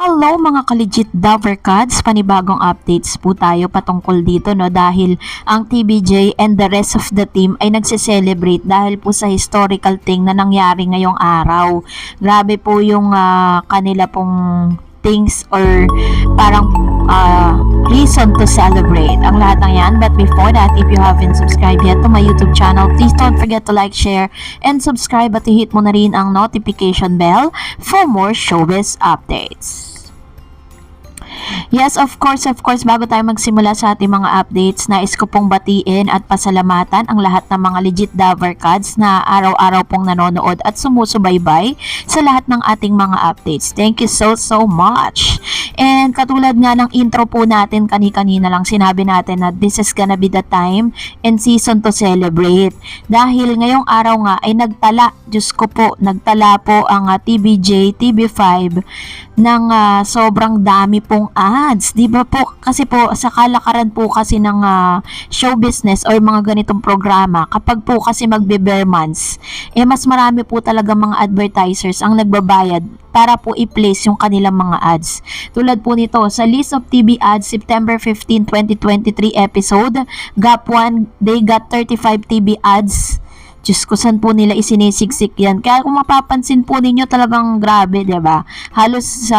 Hello mga ka-legit Dovercads, panibagong updates po tayo patungkol dito no dahil ang TBJ and the rest of the team ay nagse-celebrate dahil po sa historical thing na nangyari ngayong araw. Grabe po yung kanila pong things or parang reason to celebrate ang lahat ng yan. But before that, if you haven't subscribed yet to my YouTube channel, please don't forget to like, share, and subscribe at i-hit mo na rin ang notification bell for more showbiz updates. Yes, of course, bago tayo magsimula sa ating mga updates, nais ko pong batiin at pasalamatan ang lahat ng mga legit Dovercads na araw-araw pong nanonood at sumusubaybay sa lahat ng ating mga updates. Thank you so much. And katulad nga ng intro po natin kanina lang, sinabi natin na this is gonna be the time and season to celebrate. Dahil ngayong araw nga ay nagtala po ang TBJ, TV5 ng sobrang dami pong ads. Di ba po? Kasi po sa kalakaran po kasi ng show business or mga ganitong programa, kapag po kasi magbe-bare months, mas marami po talaga mga advertisers ang nagbabayad para po i-place yung kanilang mga ads. Tulad po nito, sa list of TV ads, September 15, 2023 episode, Gap 1, they got 35 TV ads. Diyos ko, saan po nila isinisiksik yan? Kaya kung mapapansin po ninyo, talagang grabe, diba? Halos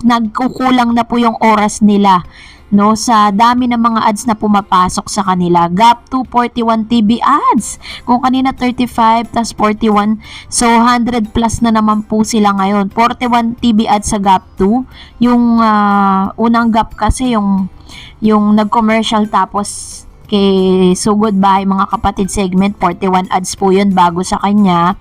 nagkukulang na po yung oras nila, no, sa dami ng mga ads na pumapasok sa kanila. Gap 2, 41 TV ads. Kung kanina 35 plus 41, so 100 plus na naman po sila ngayon. 41 TV ads sa Gap 2. Yung unang Gap kasi yung nag-commercial tapos kay Sugod Bahay mga kapatid segment, 41 ads po yun bago sa kanya,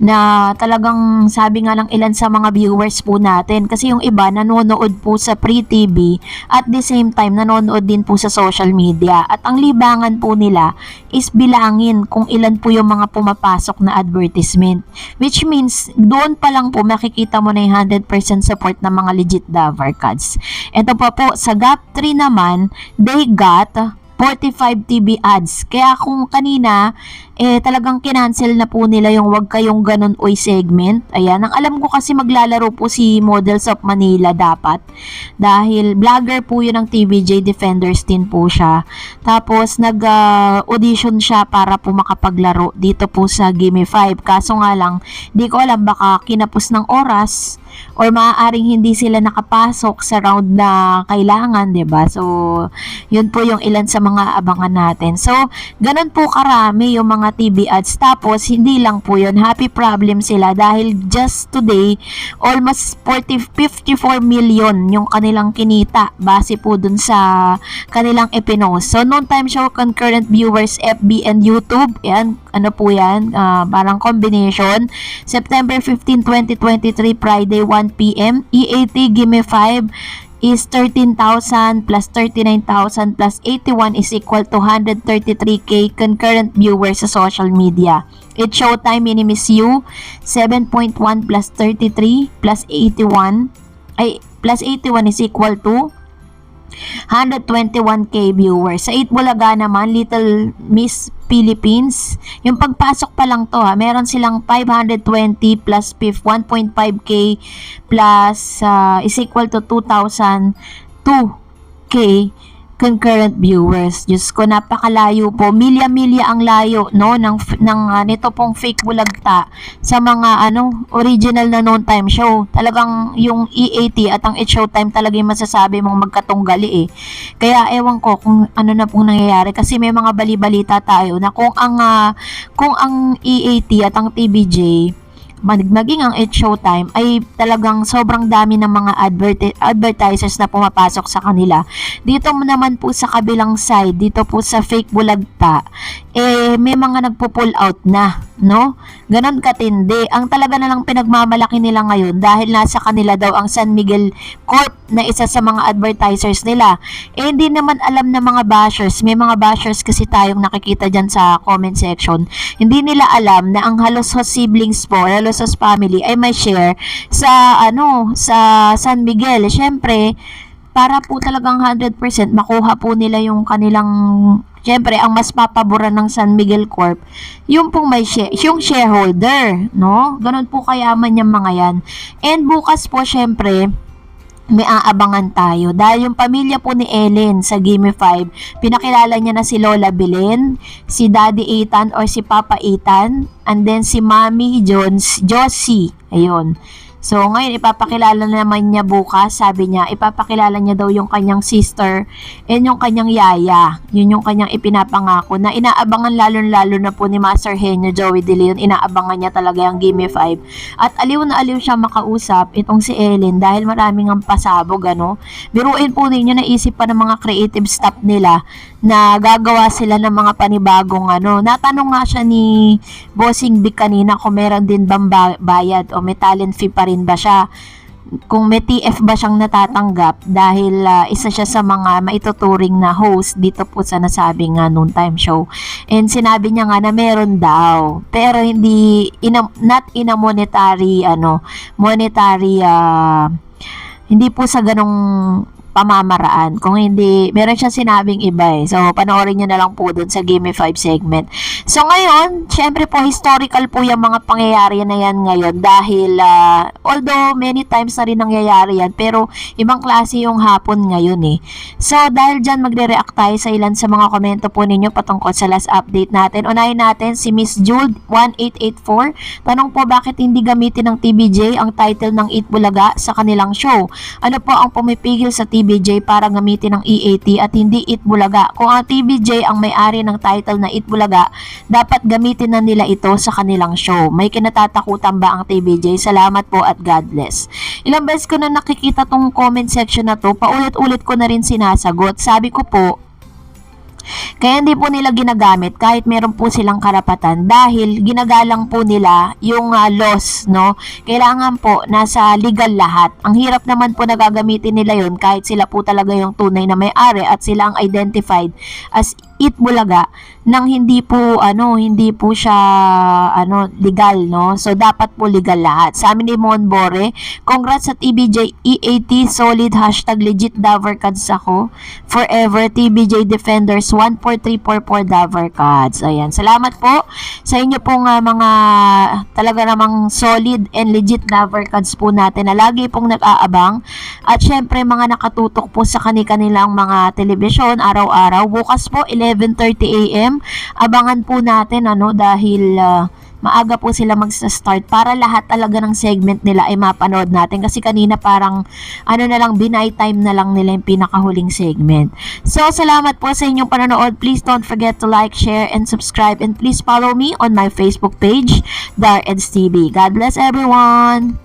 na talagang sabi nga ng ilan sa mga viewers po natin, kasi yung iba nanonood po sa free TV at the same time nanonood din po sa social media, at ang libangan po nila is bilangin kung ilan po yung mga pumapasok na advertisement, which means doon pa lang po makikita mo na yung 100% support ng mga legit Dovercads. Ito pa po sa Gap 3 naman, they got 45 TV ads. Kaya kung kanina, talagang kinancel na po nila yung wag kayong ganun oy segment. Ayan, ang alam ko kasi maglalaro po si Models of Manila dapat. Dahil vlogger po yun ng TVJ Defenders din po siya. Tapos nag-audition siya para po makapaglaro dito po sa Gimme 5. Kaso nga lang, di ko alam baka kinapos ng oras or maaaring hindi sila nakapasok sa round na kailangan, 'di ba? So, yun po yung ilan sa mga abangan natin. So, ganun po karami yung mga TV ads. Tapos, hindi lang po yun. Happy problem sila dahil just today, almost 54 million yung kanilang kinita base po dun sa kanilang epinost. So, noon time show concurrent viewers FB and YouTube. Yan, ano po yan? Parang combination. September 15, 2023, Friday, 1 p.m. EAT Gimme 5 is 13,000 plus 39,000 plus 81 is equal to 133k concurrent viewers sa social media. It's Showtime Minimis You 7.1 plus 33 plus 81 is equal to 121k viewers. Sa 8 Bulaga naman, Little Miss Philippines, yung pagpasok pa lang to meron silang 520 plus 1.5k plus is equal to 2,002k concurrent viewers. Diyos ko, napakalayo po. Milya-milya ang layo no ng nito pong fake bulagta sa mga original na noon time show. Talagang yung EAT at ang It's Showtime talaga yung masasabi mong magkatunggali Kaya ewan ko kung ano na pong nangyayari, kasi may mga bali-balita tayo na kung ang EAT at ang TBJ maging ang It's Showtime ay talagang sobrang dami ng mga advertisers na pumapasok sa kanila. Dito naman po sa kabilang side, dito po sa fake bulagta, may mga nagpo-pull out na, no? Ganon katindi. Ang talaga na lang pinagmamalaki nila ngayon dahil nasa kanila daw ang San Miguel Corp na isa sa mga advertisers nila. Hindi naman alam ng mga bashers. May mga bashers kasi tayong nakikita dyan sa comment section. Hindi nila alam na ang halos siblings po, halos family ay may share sa sa San Miguel. Syempre, para po talagang 100% makuha po nila yung kanilang, syempre, ang mas papaboran ng San Miguel Corp, yung pong yung shareholder, no? Ganun po kayaman yung mga yan. And bukas po, syempre, may aabangan tayo. Dahil yung pamilya po ni Ellen sa Gimme 5, pinakilala niya na si Lola Belen, si Daddy Ethan or si Papa Ethan, and then si Mommy Josie. Ayun. So, ngayon, ipapakilala naman niya bukas. Sabi niya, ipapakilala niya daw yung kanyang sister and yung kanyang yaya. Yun yung kanyang ipinapangako na inaabangan lalo na po ni Master Henyo Joey De Leon. Inaabangan niya talaga yung Gimme 5. At aliw na aliw siya makausap itong si Ellen dahil maraming ang pasabog, ano. Biruin po ninyo, naisip pa ng mga creative staff nila na gagawa sila ng mga panibagong ano. Natanong nga siya ni Bossing Big kanina kung meron din bang bayad o may talent fee pa rin ba siya. Kung may TF ba siyang natatanggap dahil isa siya sa mga maituturing na host dito po sa nasabing noontime show. And sinabi niya nga na meron daw. Pero hindi, not in a monetary, hindi po sa ganong pamamaraan. Kung hindi, meron siya sinabing iba eh. So, panoorin nyo na lang po dun sa Gimme 5 segment. So, ngayon, syempre po, historical po yung mga pangyayari na yan ngayon dahil, although many times na rin nangyayari yan, pero ibang klase yung hapon ngayon eh. So, dahil dyan, magre-react tayo sa ilan sa mga komento po ninyo patungkol sa last update natin. Unahin natin si Miss Jude 1884. Tanong po, bakit hindi gamitin ng TVJ ang title ng Eat Bulaga sa kanilang show? Ano po ang pumipigil sa TVJ para gamitin ng EAT at hindi Eat Bulaga? Kung ang TVJ ang may-ari ng title na Eat Bulaga, dapat gamitin na nila ito sa kanilang show. May kinatatakutan ba ang TVJ? Salamat po at God bless. Ilang beses ko na nakikita tong comment section na to, paulit-ulit ko na rin sinasagot. Sabi ko po, kaya hindi po nila ginagamit kahit meron po silang karapatan dahil ginagalang po nila yung laws, no? Kailangan po nasa legal lahat. Ang hirap naman po na gagamitin nila yon kahit sila po talaga yung tunay na may-ari at sila ang identified as Eat Bulaga nang hindi po siya legal, no? So dapat po legal lahat. Sa amin ni Mon Bore, congrats sa TBJ EAT, solid #legit Davercards ako. Forever TBJ Defenders 14344 Davercards. Ayan. Salamat po sa inyo pong mga talaga namang solid and legit Davercards po natin na lagi pong nag-aabang. At syempre mga nakatutok po sa kanilang mga telebisyon araw-araw. Bukas po 11:30 AM. Abangan po natin dahil maaga po sila magsa-start para lahat talaga ng segment nila ay mapanood natin kasi kanina parang binay time na lang nila yung pinakahuling segment. So salamat po sa inyong panonood. Please don't forget to like, share, and subscribe, and please follow me on my Facebook page, Dar Eds TV. God bless everyone!